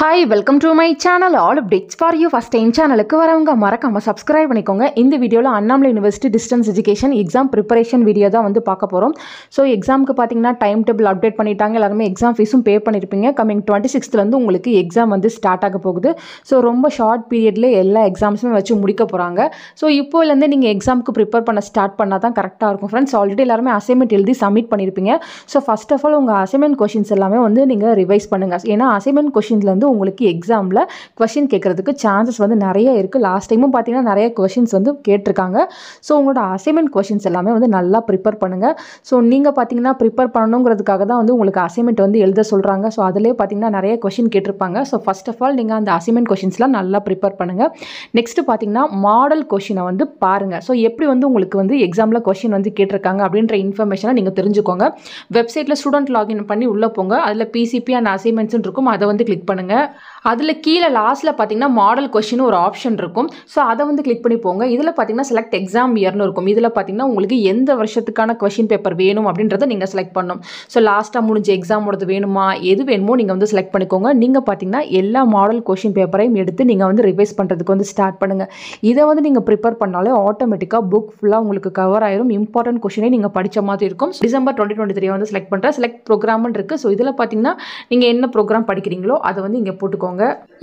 Hi, welcome to my channel. All updates for you. First time channelக்கு வரவங்க மறக்காம subscribe பண்ணிக்கோங்க. இந்த வீடியோல Annamalai university distance education exam preparation video தான் வந்து பார்க்க போறோம். ஸோ எக்ஸாமுக்கு பார்த்தீங்கன்னா டைம் டேபிள் அப்டேட் பண்ணிட்டாங்க. எல்லாருமே எக்ஸாம் ஃபீஸும் பே பண்ணியிருப்பீங்க. கமிங் 26th வந்து உங்களுக்கு எக்ஸாம் வந்து ஸ்டார்ட் ஆக போகுது. ஸோ ரொம்ப ஷார்ட் பீரியட்ல எல்லா எக்ஸாம்ஸுமே வச்சு முடிக்க போகிறாங்க. ஸோ இப்போலேருந்து நீங்கள் எக்ஸாமுக்கு ப்ரிப்பேர் பண்ண ஸ்டார்ட் பண்ணால் தான் கரெக்டாக இருக்கும் ஃப்ரெண்ட்ஸ். ஆல்ரெடி எல்லாருமே அசைன்மெண்ட் எழுதி சப்மிட் பண்ணியிருப்பீங்க. ஸோ ஃபர்ஸ்ட் ஆஃப் ஆல் உங்கள் அசைன்மெண்ட் கொஷின்ஸ் எல்லாமே வந்து நீங்கள் ரிவைஸ் பண்ணுங்கள். ஏன்னா அசைன்மெண்ட் கொஷின்ஸ்லேருந்து உங்களுக்கு எக்ஸாமில் கொஷின் கேட்கறதுக்கு சான்சஸ் வந்து நிறைய இருக்குது. லாஸ்ட் டைமும் பார்த்தீங்கன்னா நிறைய கொஷின்ஸ் வந்து கேட்டிருக்காங்க. ஸோ உங்களோட அசைன்மெண்ட் கொஷின்ஸ் எல்லாமே வந்து நல்லா ப்ரிப்பேர் பண்ணுங்கள். ஸோ நீங்கள் பார்த்தீங்கன்னா ப்ரிப்பேர் பண்ணணுங்கிறதுக்காக தான் வந்து உங்களுக்கு அசைன்மெண்ட் வந்து எழுத சொல்கிறாங்க. ஸோ அதிலே பார்த்தீங்கன்னா நிறைய கொஷின் கேட்டிருப்பாங்க. ஸோ ஃபர்ஸ்ட் ஆஃப் ஆல் நீங்கள் அந்த அசைன்மெண்ட் கொஷின்ஸ்லாம் நல்லா ப்ரிப்பேர் பண்ணுங்கள். நெக்ஸ்ட்டு பார்த்தீங்கன்னா மாடல் கொஷினை வந்து பாருங்கள். ஸோ எப்படி வந்து உங்களுக்கு வந்து எக்ஸாமில் கொஷின் வந்து கேட்டிருக்காங்க அப்படின்ற இன்ஃபர்மேஷனை நீங்கள் தெரிஞ்சுக்கோங்க. வெப்சைட்டில் ஸ்டூடெண்ட் லாகின் பண்ணி உள்ளே போங்க. அதில் பிசிபி அண்ட் அசைன்மெண்ட்ஸ்னு இருக்கும். அதை வந்து கிளிக் பண்ணுங்கள். அதில் கீழே லாஸ்ட்டில் பார்த்தீங்கன்னா மாடல் கொஷின் ஒரு ஆப்ஷன் இருக்கும். ஸோ அதை வந்து கிளிக் பண்ணி போங்க. இதில் பார்த்தீங்கன்னா செலக்ட் எக்ஸாம் இயர்னு இருக்கும். இதில் பார்த்தீங்கன்னா உங்களுக்கு எந்த வருஷத்துக்கான கொஷின் பேப்பர் வேணும் அப்படின்றத நீங்கள் செலக்ட் பண்ணணும். ஸோ லாஸ்ட்டாக முடிஞ்ச எக்ஸாமோடது வேணுமா, எது வேணுமோ நீங்கள் வந்து செலக்ட் பண்ணிக்கோங்க. நீங்கள் பார்த்தீங்கன்னா எல்லா மாடல் கொஷின் பேப்பரையும் எடுத்து நீங்கள் வந்து ரிவைஸ் பண்ணுறதுக்கு வந்து ஸ்டார்ட் பண்ணுங்கள். இதை வந்து நீங்கள் ப்ரிப்பேர் பண்ணாலே ஆட்டோமேட்டிக்காக புக் ஃபுல்லாக உங்களுக்கு கவர் ஆயிரும். இம்பார்ட்டன்ட் கொஷினே நீங்கள் படித்த மாதிரி இருக்கும். டிசம்பர் 2023 வந்து செலக்ட் பண்ணுறேன். செலக்ட் ப்ரோக்ராம்னு இருக்குது. ஸோ இதில் பார்த்தீங்கன்னா நீங்கள் என்ன ப்ரோக்ராம் படிக்கிறீங்களோ அதை வந்து இங்கே போட்டுக்கோங்க.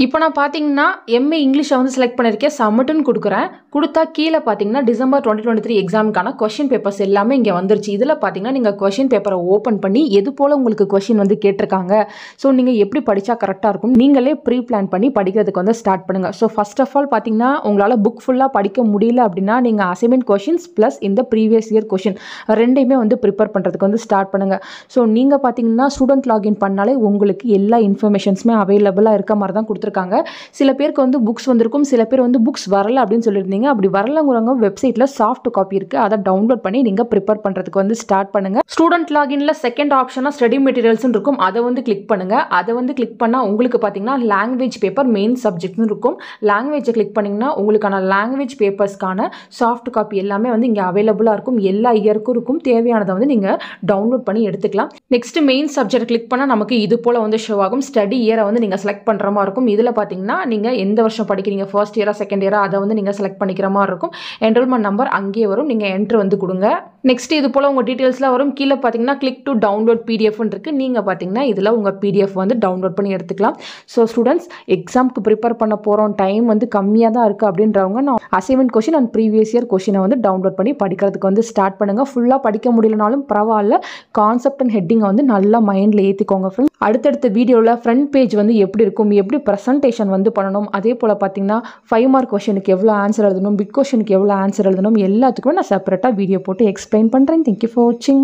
இப்போ நான் பார்த்தீங்கன்னா எம்ஏ இங்கிலீஷை வந்து செலக்ட் பண்ணியிருக்கேன். சப்மிட்னு கொடுக்குறேன். கொடுத்தா கீழே பார்த்தீங்கன்னா டிசம்பர் 2023 எக்ஸாமுக்கான கொஷின் பேப்பர்ஸ் எல்லாமே இங்கே வந்துருச்சு. இதில் பார்த்தீங்கன்னா நீங்கள் கொஷின் பேப்பரை ஓப்பன் பண்ணி எது போல் உங்களுக்கு கொஷின் வந்து கேட்டிருக்காங்க, ஸோ நீங்கள் எப்படி படித்தா கரெக்டாக இருக்கும் நீங்களே ப்ரீ பிளான் பண்ணி படிக்கிறதுக்கு வந்து ஸ்டார்ட் பண்ணுங்கள். ஸோ ஃபர்ஸ்ட் ஆஃப் ஆல் பார்த்தீங்கன்னா உங்களால் புக் ஃபுல்லாக படிக்க முடியல அப்படின்னா நீங்கள் அசைன்மெண்ட் கொஷின்ஸ் ப்ளஸ் இந்த ப்ரீவியஸ் இயர் கொஷின் ரெண்டையுமே வந்து ப்ரிப்பேர் பண்ணுறதுக்கு வந்து ஸ்டார்ட் பண்ணுங்கள். ஸோ நீங்கள் பார்த்தீங்கன்னா ஸ்டூடெண்ட் லாகின் பண்ணாலே உங்களுக்கு எல்லா இன்ஃபர்மேஷன்ஸுமே அவைலபிளாக இருக்க மாதிரி தான் கொடுத்துருக்காங்க. சில பேருக்கு வந்து புக்ஸ் வந்திருக்கும், சில பேர் வந்து புக்ஸ் வரல அப்படின்னு சொல்லியிருந்தீங்க. அப்படி வரலங்கிறவங்க வெப்சைட்டில் சாஃப்ட் காப்பி இருக்குது. அதை டவுன்லோட் பண்ணி நீங்கள் ப்ரிப்பேர் பண்ணுறதுக்கு வந்து ஸ்டார்ட் பண்ணுங்கள். ஸ்டூடெண்ட் லாகின்ல செகண்ட் ஆப்ஷனாக ஸ்டடி மெட்டீரியல்ஸ்னு இருக்கும். அதை வந்து கிளிக் பண்ணுங்கள். அதை வந்து கிளிக் பண்ணால் உங்களுக்கு பார்த்தீங்கன்னா லாங்குவேஜ் பேப்பர் மெயின் சப்ஜெக்ட்னு இருக்கும். லாங்குவேஜை கிளிக் பண்ணிங்கன்னா உங்களுக்கான லாங்குவேஜ் பேப்பர்ஸ்க்கான சாஃப்ட் காப்பி எல்லாமே வந்து இங்கே அவைலபிளாக இருக்கும். எல்லா இயருக்கும் இருக்கும். தேவையானதை வந்து நீங்கள் டவுன்லோட் பண்ணி எடுத்துக்கலாம். நெக்ஸ்ட் மெயின் சப்ஜெக்ட் கிளிக் பண்ணால் நமக்கு இது போல் வந்து ஷோ ஆகும். ஸ்டடி இயரை வந்து நீங்கள் செலக்ட் பண்ணுற மாதிரி இருக்கும். இதில் பார்த்தீங்கன்னா நீங்கள் எந்த வருஷம் படிக்கிறீங்க, ஃபர்ஸ்ட் இயரா செகண்ட் இயரா, அதை வந்து நீங்கள் செலக்ட் பண்ணிக்கிற மாதிரி இருக்கும். என்ரோல்மெண்ட் நம்பர் அங்கேயே வரும். நீங்கள் என்ட்ரு வந்து கொடுங்க. நெக்ஸ்ட் இது போல் உங்கள் டீட்டெயில்ஸ்லாம் வரும். கீழே பார்த்தீங்கன்னா கிளிக் டு டவுன்லோட் பிடிஎஃப்னு இருக்குது. நீங்கள் பார்த்தீங்கன்னா இதில் உங்கள் பிடிஎஃப் வந்து டவுன்லோட் பண்ணி எடுத்துக்கலாம். ஸோ ஸ்டூடெண்ட்ஸ் எக்ஸாமுக்கு ப்ரிப்பேர் பண்ண போகிறோம், டைம் வந்து கம்மியாக தான் இருக்குது அப்படின்றவங்க நான் assignment question and previous year கொஷினை வந்து டவுன்லோட் பண்ணி படிக்கிறதுக்கு வந்து ஸ்டார்ட் பண்ணுங்கள். ஃபுல்லாக படிக்க முடியலனாலும் பரவாயில்ல, கான்செப்ட் அண்ட் ஹெட்டிங்கை வந்து நல்லா மைண்டில் ஏற்றிக்கோங்க ஃப்ரெண்ட்ஸ். அடுத்தடுத்த வீடியோவில் ஃப்ரண்ட் பேஜ் வந்து எப்படி இருக்கும், எப்படி ப்ரெசன்டேஷன் வந்து பண்ணணும், அதே போல் பார்த்தீங்கன்னா 5 மார்க் கொஷனுக்கு எவ்வளோ ஆன்சர் எழுதணும், பிக் கொஷனுக்கு எவ்வளோ ஆன்சர் எழுதணும், எல்லாத்துக்குமே நான் செப்பரேட்டாக வீடியோ போட்டு எக்ஸ்பிளைன் பண்ணுறேன். தேங்க்யூ ஃபார் வாட்சிங்.